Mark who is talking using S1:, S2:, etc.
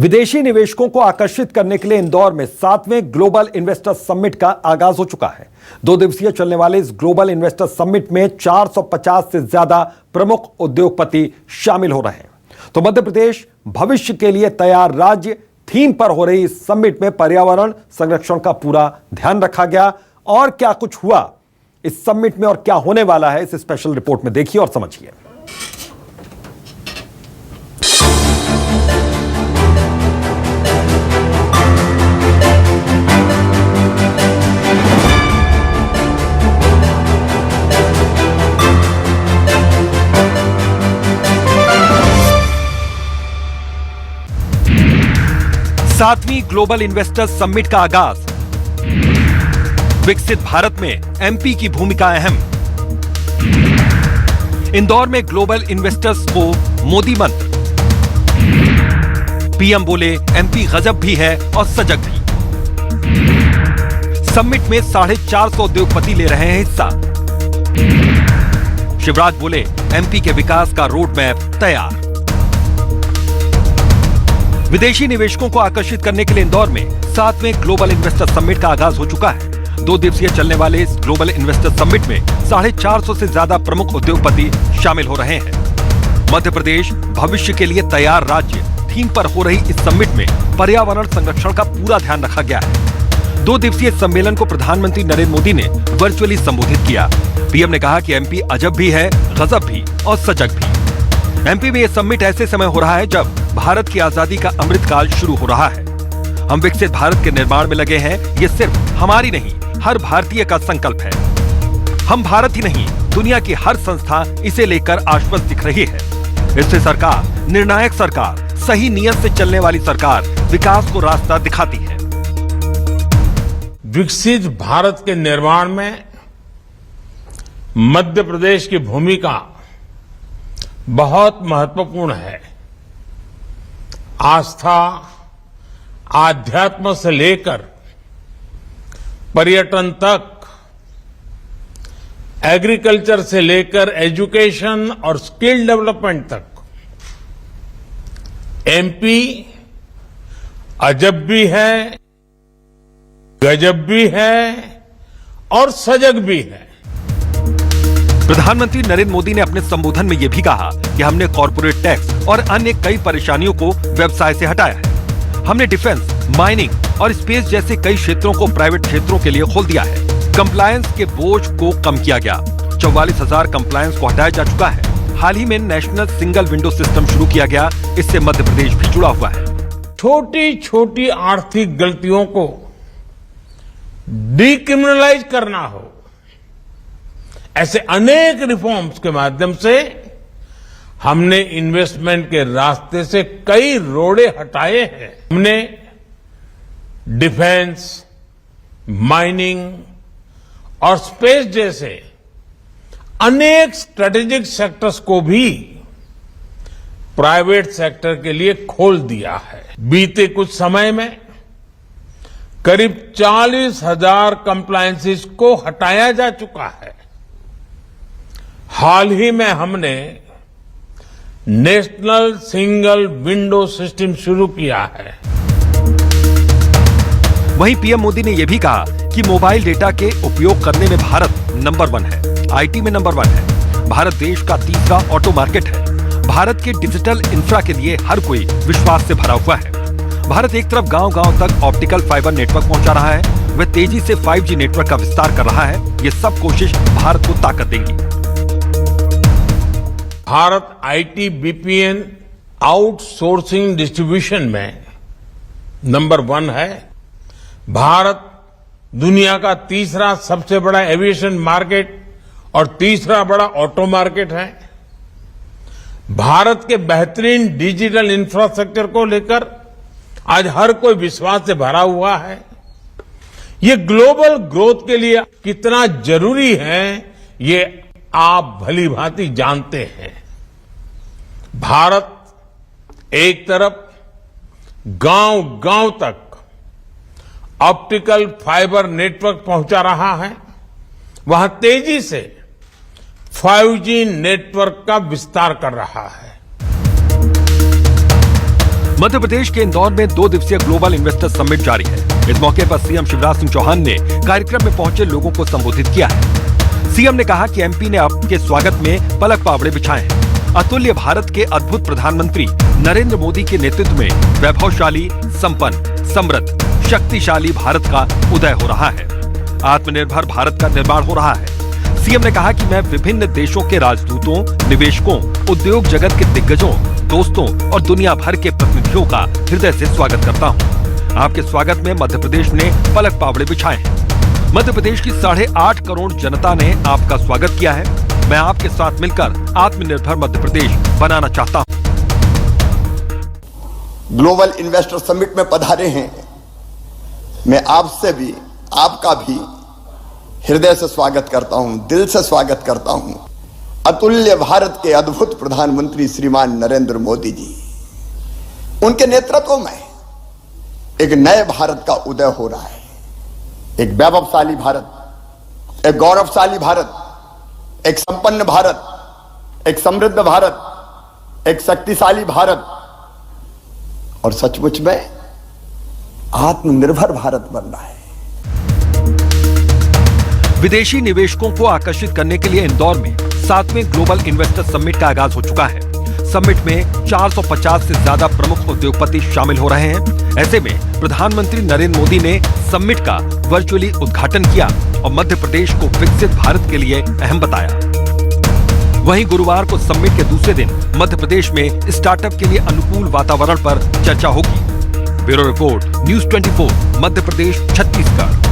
S1: विदेशी निवेशकों को आकर्षित करने के लिए इंदौर में 7वें ग्लोबल इन्वेस्टर समिट का आगाज हो चुका है। 2 दिवसीय चलने वाले इस ग्लोबल इन्वेस्टर समिट में 450 से ज्यादा प्रमुख उद्योगपति शामिल हो रहे हैं। तो मध्य प्रदेश भविष्य के लिए तैयार राज्य थीम पर हो रही इस समिट में पर्यावरण संरक्षण का पूरा ध्यान रखा गया। और क्या कुछ हुआ इस समिट में और क्या होने वाला है, इस स्पेशल रिपोर्ट में देखिए और समझिए। सातवीं ग्लोबल इन्वेस्टर्स समिट का आगाज। विकसित भारत में एमपी की भूमिका अहम। इंदौर में ग्लोबल इन्वेस्टर्स को मोदी मंत्र। पीएम बोले एमपी गजब भी है और सजग भी। समिट में 450 उद्योगपति ले रहे हैं हिस्सा। शिवराज बोले एमपी के विकास का रोड मैप तैयार। विदेशी निवेशकों को आकर्षित करने के लिए इंदौर में 7वें ग्लोबल इन्वेस्टर समिट का आगाज हो चुका है। 2 दिवसीय चलने वाले इस ग्लोबल इन्वेस्टर समिट में 450 से ज्यादा प्रमुख उद्योगपति शामिल हो रहे हैं। मध्य प्रदेश भविष्य के लिए तैयार राज्य थीम पर हो रही इस समिट में पर्यावरण संरक्षण का पूरा ध्यान रखा गया है। 2 दिवसीय सम्मेलन को प्रधानमंत्री नरेंद्र मोदी ने वर्चुअली संबोधित किया। पीएम ने कहा कि एमपी अजब भी है, गजब भी और सजग भी। एमपी में यह समिट ऐसे समय हो रहा है जब भारत की आजादी का अमृतकाल शुरू हो रहा है। हम विकसित भारत के निर्माण में लगे हैं। ये सिर्फ हमारी नहीं, हर भारतीय का संकल्प है। हम भारत ही नहीं, दुनिया की हर संस्था इसे लेकर आश्वस्त दिख रही है। इससे सरकार, निर्णायक सरकार, सही नियत से चलने वाली सरकार विकास को रास्ता दिखाती है।
S2: विकसित भारत के निर्माण में मध्य प्रदेश की भूमिका बहुत महत्वपूर्ण है। आस्था, आध्यात्म से लेकर पर्यटन तक, एग्रीकल्चर से लेकर एजुकेशन और स्किल डेवलपमेंट तक एमपी अजब भी है, गजब भी है और सजग भी है।
S1: प्रधानमंत्री नरेंद्र मोदी ने अपने संबोधन में यह भी कहा कि हमने कॉर्पोरेट टैक्स और अन्य कई परेशानियों को व्यवसाय से हटाया है। हमने डिफेंस, माइनिंग और स्पेस जैसे कई क्षेत्रों को प्राइवेट क्षेत्रों के लिए खोल दिया है। कंप्लायंस के बोझ को कम किया गया। 44,000 कंप्लायंस को हटाया जा चुका है। हाल ही में नेशनल सिंगल विंडो सिस्टम शुरू किया गया। इससे मध्य प्रदेश भी जुड़ा हुआ है।
S2: छोटी छोटी आर्थिक गलतियों को डिक्रिमिनलाइज करना हो, ऐसे अनेक रिफॉर्म्स के माध्यम से हमने इन्वेस्टमेंट के रास्ते से कई रोड़े हटाए हैं। हमने डिफेंस, माइनिंग और स्पेस जैसे अनेक स्ट्रेटेजिक सेक्टर्स को भी प्राइवेट सेक्टर के लिए खोल दिया है। बीते कुछ समय में करीब 40,000 कंप्लायंसेस को हटाया जा चुका है। हाल ही में हमने नेशनल सिंगल विंडो सिस्टम शुरू किया है।
S1: वहीं पीएम मोदी ने यह भी कहा कि मोबाइल डेटा के उपयोग करने में भारत नंबर 1 है, आईटी में नंबर 1 है। भारत देश का तीसरा ऑटो मार्केट है। भारत के डिजिटल इंफ्रा के लिए हर कोई विश्वास से भरा हुआ है। भारत एक तरफ गांव-गांव तक ऑप्टिकल फाइबर नेटवर्क पहुंचा रहा है, वह तेजी से 5G नेटवर्क का विस्तार कर रहा है। ये सब कोशिश भारत को ताकत देंगी।
S2: Bharat IT BPN outsourcing distribution में नंबर 1 है। भारत दुनिया का तीसरा सबसे बड़ा एविएशन मार्केट और तीसरा बड़ा ऑटो मार्केट है। भारत के बेहतरीन डिजिटल इंफ्रास्ट्रक्चर को लेकर आज हर कोई विश्वास से भरा हुआ है। ये ग्लोबल ग्रोथ के लिए कितना जरूरी है, ये आप भली भांति जानते हैं। भारत एक तरफ गांव-गांव तक ऑप्टिकल फाइबर नेटवर्क पहुंचा रहा है, वहां तेजी से 5G नेटवर्क का विस्तार कर रहा है।
S1: मध्य प्रदेश के इंदौर में 2 दिवसीय ग्लोबल इन्वेस्टर समिट जारी है। इस मौके पर सीएम शिवराज सिंह चौहान ने कार्यक्रम में पहुंचे लोगों को संबोधित किया है। सीएम ने कहा कि एमपी ने आपके स्वागत में पलक पावड़े बिछाए हैं। अतुल्य भारत के अद्भुत प्रधानमंत्री नरेंद्र मोदी के नेतृत्व में वैभवशाली, संपन्न, समृद्ध, शक्तिशाली भारत का उदय हो रहा है। आत्मनिर्भर भारत का निर्माण हो रहा है। सीएम ने कहा कि मैं विभिन्न देशों के राजदूतों, निवेशकों, उद्योग जगत के दिग्गजों, दोस्तों और दुनिया भर के प्रतिनिधियों का हृदय से स्वागत करता हूं। आपके स्वागत में मध्य प्रदेश ने पलक पावड़े बिछाए हैं। मध्य प्रदेश की 8.5 करोड़ जनता ने आपका स्वागत किया है। मैं आपके साथ मिलकर आत्मनिर्भर मध्य प्रदेश बनाना चाहता हूं।
S3: ग्लोबल इन्वेस्टर समिट में पधारे हैं। मैं आपसे भी, आपका भी हृदय से स्वागत करता हूं, दिल से स्वागत करता हूं। अतुल्य भारत के अद्भुत प्रधानमंत्री श्रीमान नरेंद्र मोदी जी, उनके नेतृत्व में एक नए भारत का उदय हो रहा है। एक वैभवशाली भारत, एक गौरवशाली भारत, एक संपन्न भारत, एक समृद्ध भारत, एक शक्तिशाली भारत और सचमुच में आत्मनिर्भर भारत बन रहा है।
S1: विदेशी निवेशकों को आकर्षित करने के लिए इंदौर में 7वें ग्लोबल इन्वेस्टर समिट का आगाज हो चुका है। समिट में 450 से ज्यादा प्रमुख उद्योगपति शामिल हो रहे हैं। ऐसे में प्रधानमंत्री नरेंद्र मोदी ने समिट का वर्चुअली उद्घाटन किया और मध्य प्रदेश को विकसित भारत के लिए अहम बताया। वहीं गुरुवार को समिट के दूसरे दिन मध्य प्रदेश में स्टार्टअप के लिए अनुकूल वातावरण पर चर्चा होगी। Bureau report, news 24, Madhya Pradesh, Chhattisgarh.